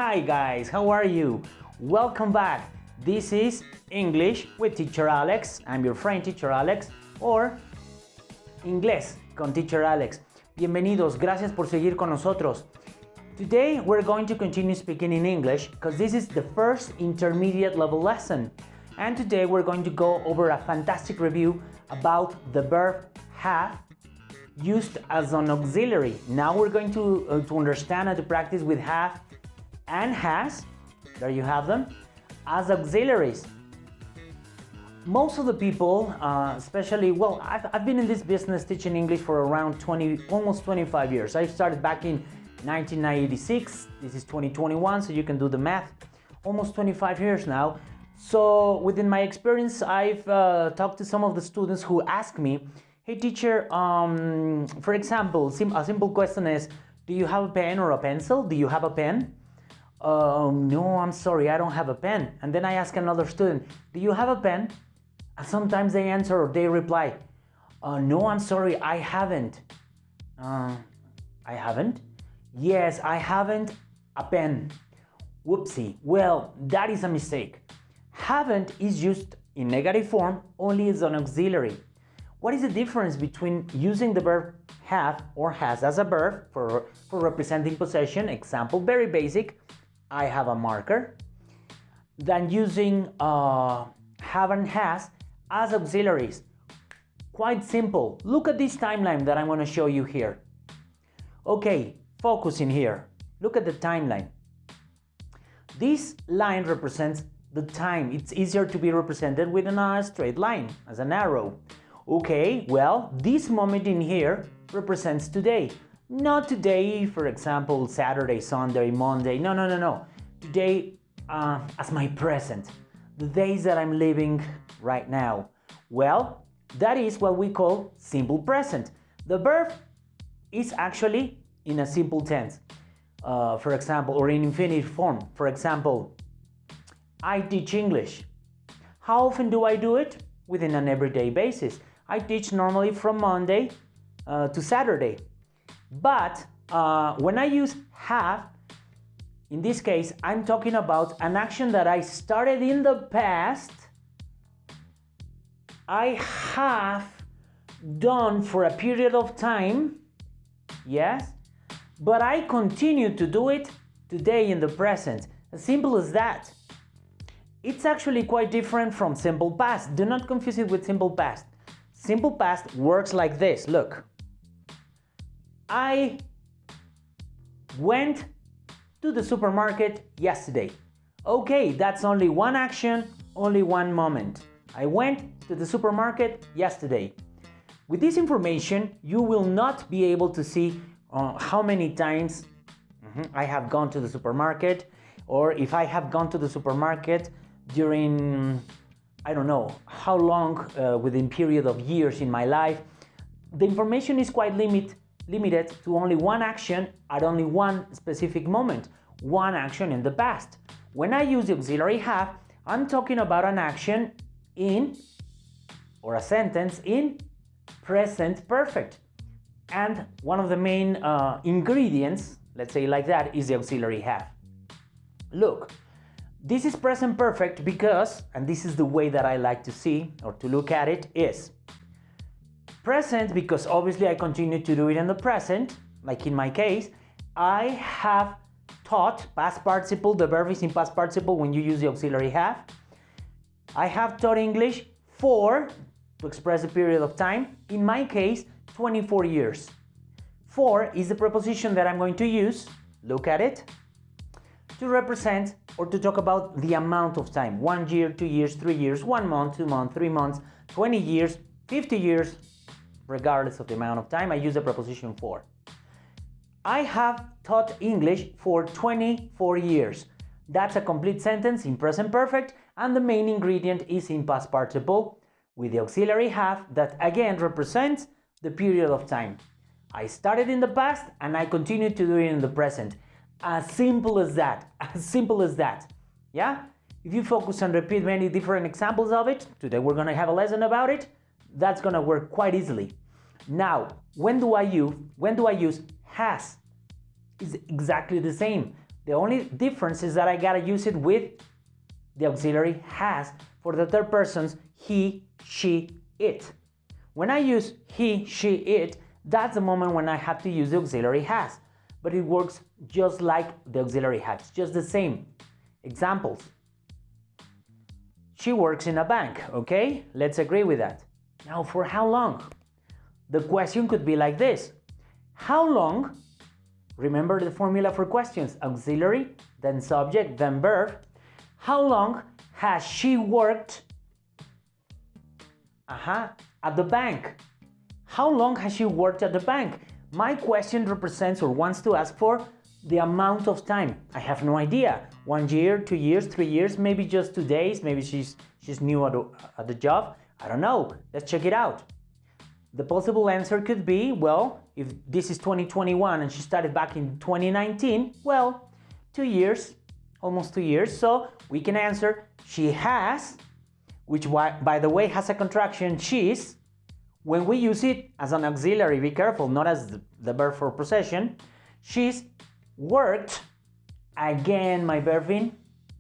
Hi guys, how are you? Welcome back. This is English with Teacher Alex. I'm your friend Teacher Alex, or Inglés con Teacher Alex. Bienvenidos, gracias por seguir con nosotros. Today we're going to continue speaking in English because this is the first intermediate level lesson. And today we're going to go over a fantastic review about the verb have used as an auxiliary. Now we're going to understand and to practice with have and has, there you have them, as auxiliaries. Most of the people, especially, well, I've been in this business teaching English for around almost 25 years. I started back in 1986, this is 2021, so you can do the math. Almost 25 years now. So within my experience, I've talked to some of the students who ask me, hey teacher, for example, a simple question is, do you have a pen or a pencil? Do you have a pen? No, I'm sorry, I don't have a pen. And then I ask another student, do you have a pen? And sometimes they answer or they reply, no, I'm sorry, I haven't. I haven't? Yes, I haven't a pen. Whoopsie. Well, that is a mistake. Haven't is used in negative form only as an auxiliary. What is the difference between using the verb have or has as a verb for representing possession, example, very basic, I have a marker, than using have and has as auxiliaries? Quite simple. Look at this timeline that I'm going to show you here. Okay, focus in here. Look at the timeline. This line represents the time. It's easier to be represented with a straight line, as an arrow. Okay, well, this moment in here represents today. Not today, for example, Saturday, Sunday, Monday. No. Today as my present. The days that I'm living right now. Well, that is what we call simple present. The verb is actually in a simple tense. For example, or in infinitive form. For example, I teach English. How often do I do it? Within an everyday basis. I teach normally from Monday to Saturday. But when I use have, in this case, I'm talking about an action that I started in the past. I have done for a period of time, yes, but I continue to do it today in the present. As simple as that. It's actually quite different from simple past. Do not confuse it with simple past. Simple past works like this. Look. I went to the supermarket yesterday. Okay, that's only one action, only one moment. I went to the supermarket yesterday. With this information, you will not be able to see how many times I have gone to the supermarket, or if I have gone to the supermarket during, I don't know, how long within period of years in my life. The information is quite limited to only one action at only one specific moment, one action in the past. When I use the auxiliary have, I'm talking about an action in, or a sentence in, present perfect. And one of the main ingredients, let's say like that, is the auxiliary have. Look, this is present perfect because, and this is the way that I like to see or to look at it, is present because obviously I continue to do it in the present, like in my case. I have taught, past participle, the verb is in past participle when you use the auxiliary have. I have taught English for, to express a period of time, in my case, 24 years. For is the preposition that I'm going to use, look at it, to represent or to talk about the amount of time. 1 year, 2 years, 3 years, 1 month, 2 months, 3 months, 20 years, 50 years, regardless of the amount of time, I use the preposition for. I have taught English for 24 years. That's a complete sentence in present perfect, and the main ingredient is in past participle with the auxiliary have that again represents the period of time. I started in the past and I continue to do it in the present. As simple as that, as simple as that, yeah? If you focus and repeat many different examples of it, today we're gonna have a lesson about it, that's gonna work quite easily. Now, when do I use has? It's exactly the same. The only difference is that I gotta use it with the auxiliary has for the third persons, he, she, it. When I use he, she, it, that's the moment when I have to use the auxiliary has. But it works just like the auxiliary has, just the same. Examples. She works in a bank, okay? Let's agree with that. Now, for how long? The question could be like this. How long? Remember the formula for questions. Auxiliary, then subject, then verb. How long has she worked at the bank? How long has she worked at the bank? My question represents or wants to ask for the amount of time. I have no idea. 1 year, 2 years, 3 years, maybe just 2 days, maybe she's new at the job. I don't know. Let's check it out. The possible answer could be, well, if this is 2021 and she started back in 2019, well, 2 years, almost 2 years. So we can answer she has, which by the way has a contraction, she's. When we use it as an auxiliary, be careful, not as the verb for possession. She's worked, again my verb in,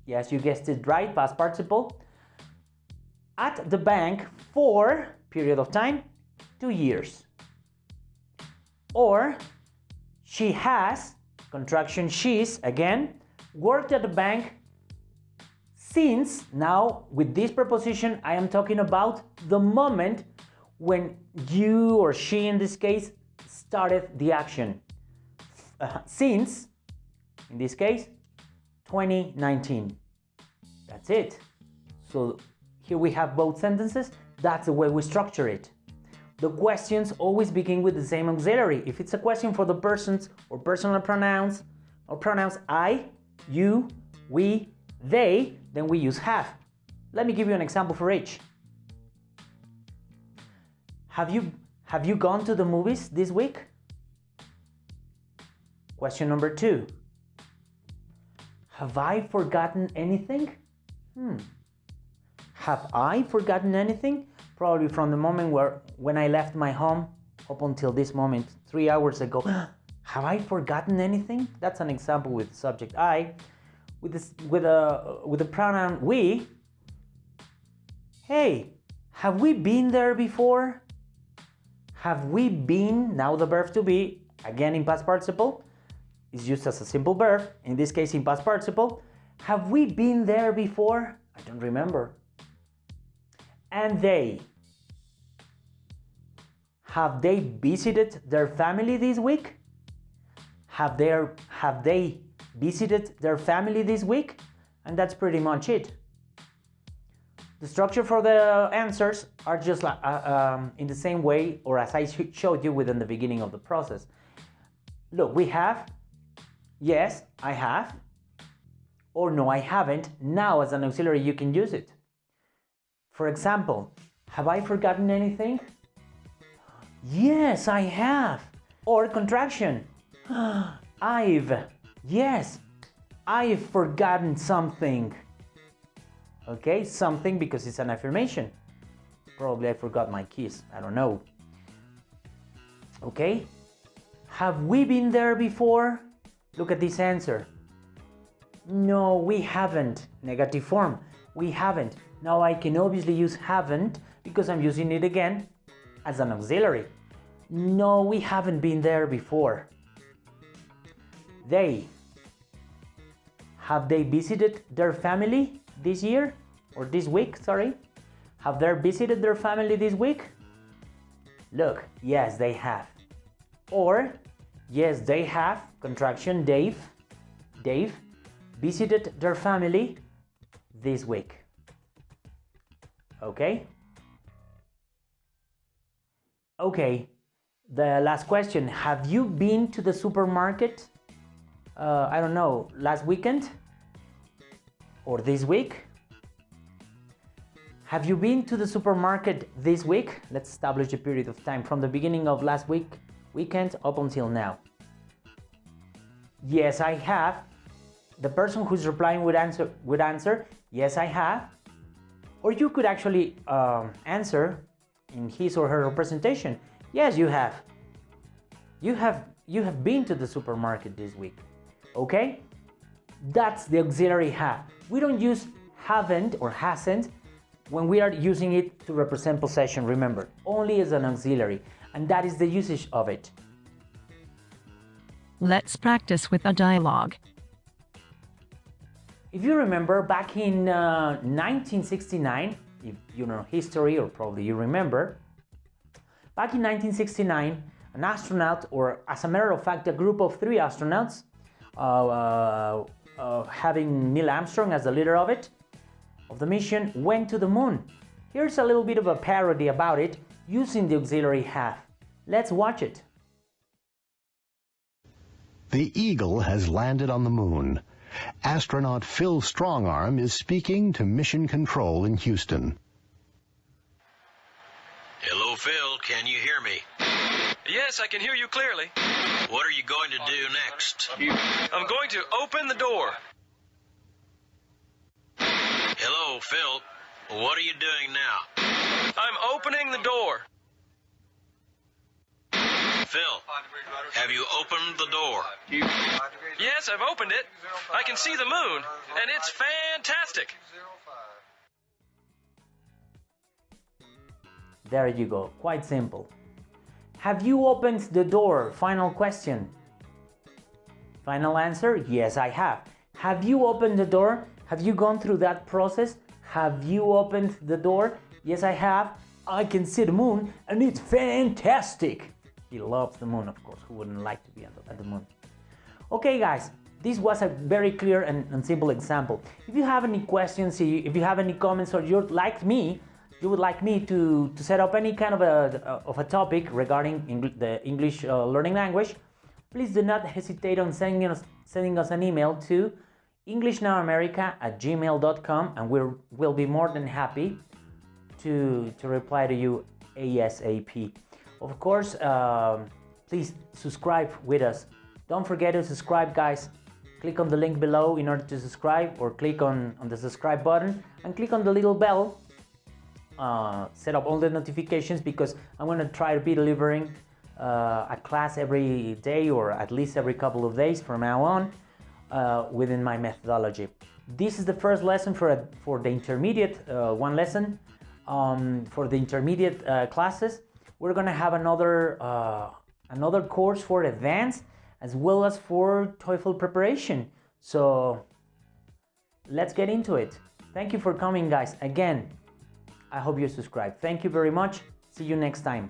yes, you guessed it right, past participle, at the bank for, period of time, 2 years. Or she has, contraction she's, again, worked at the bank since, now with this preposition I am talking about the moment when you or she in this case started the action. Since, in this case, 2019. That's it. So here we have both sentences. That's the way we structure it. The questions always begin with the same auxiliary. If it's a question for the persons or personal pronouns or pronouns I, you, we, they, then we use have. Let me give you an example for each. Have you gone to the movies this week? Question number 2. Have I forgotten anything? Have I forgotten anything? Probably from the moment when I left my home up until this moment, 3 hours ago. Have I forgotten anything? That's an example with subject I. With the pronoun we. Hey, have we been there before? Have we been, now the verb to be, again in past participle, is used as a simple verb, in this case in past participle. Have we been there before? I don't remember. And they. Have they visited their family this week? Have they visited their family this week? And that's pretty much it. The structure for the answers are just like, in the same way, or as I showed you within the beginning of the process. Look, we have, yes, I have, or no, I haven't. Now as an auxiliary you can use it. For example, have I forgotten anything? Yes, I have. Or contraction. Yes, I've forgotten something. Okay, something because it's an affirmation. Probably I forgot my keys, I don't know. Okay, have we been there before? Look at this answer. No, we haven't. Negative form, we haven't. Now I can obviously use haven't because I'm using it again as an auxiliary. No, we haven't been there before. They. Have they visited their family this year? Or this week, sorry? Have they visited their family this week? Look, yes, they have. Or, yes, they have, contraction, Dave, visited their family this week. Okay? Okay, the last question. Have you been to the supermarket, I don't know, last weekend? Or this week? Have you been to the supermarket this week? Let's establish a period of time from the beginning of last weekend up until now. Yes, I have. The person who's replying would answer, yes, I have. Or you could actually answer in his or her representation, yes, you have. You have been to the supermarket this week. Okay? That's the auxiliary have. We don't use haven't or hasn't when we are using it to represent possession, remember, only as an auxiliary, and that is the usage of it. Let's practice with a dialogue. If you remember, back in 1969, if you know history, or probably you remember, back in 1969, an astronaut, or as a matter of fact, a group of 3 astronauts, having Neil Armstrong as the leader of the mission, went to the moon. Here's a little bit of a parody about it using the auxiliary have. Let's watch it. The Eagle has landed on the moon. Astronaut Phil Strongarm is speaking to Mission Control in Houston. Hello, Phil. Can you hear me? Yes, I can hear you clearly. What are you going to do next? I'm going to open the door. Hello, Phil. What are you doing now? I'm opening the door. Phil, have you opened the door? Yes, I've opened it. I can see the moon, and it's fantastic. There you go, quite simple. Have you opened the door? Final question. Final answer? Yes, I have. Have you opened the door? Have you gone through that process? Have you opened the door? Yes, I have. I can see the moon, and it's fantastic. He loves the moon, of course. Who wouldn't like to be at the moon? Okay, guys, this was a very clear and simple example. If you have any questions, if you have any comments, or you would like me to set up any kind of a topic regarding the English learning language, please do not hesitate on sending us an email to englishnowamerica@gmail.com, and we'll be more than happy to reply to you ASAP. Of course, please subscribe with us. Don't forget to subscribe, guys. Click on the link below in order to subscribe, or click on the subscribe button and click on the little bell. Set up all the notifications, because I'm going to try to be delivering a class every day, or at least every couple of days from now on, within my methodology. This is the first lesson for the intermediate, one lesson for the intermediate classes. We're going to have another course for advanced, as well as for TOEFL preparation. So let's get into it. Thank you for coming, guys. Again, I hope you subscribe. Thank you very much. See you next time.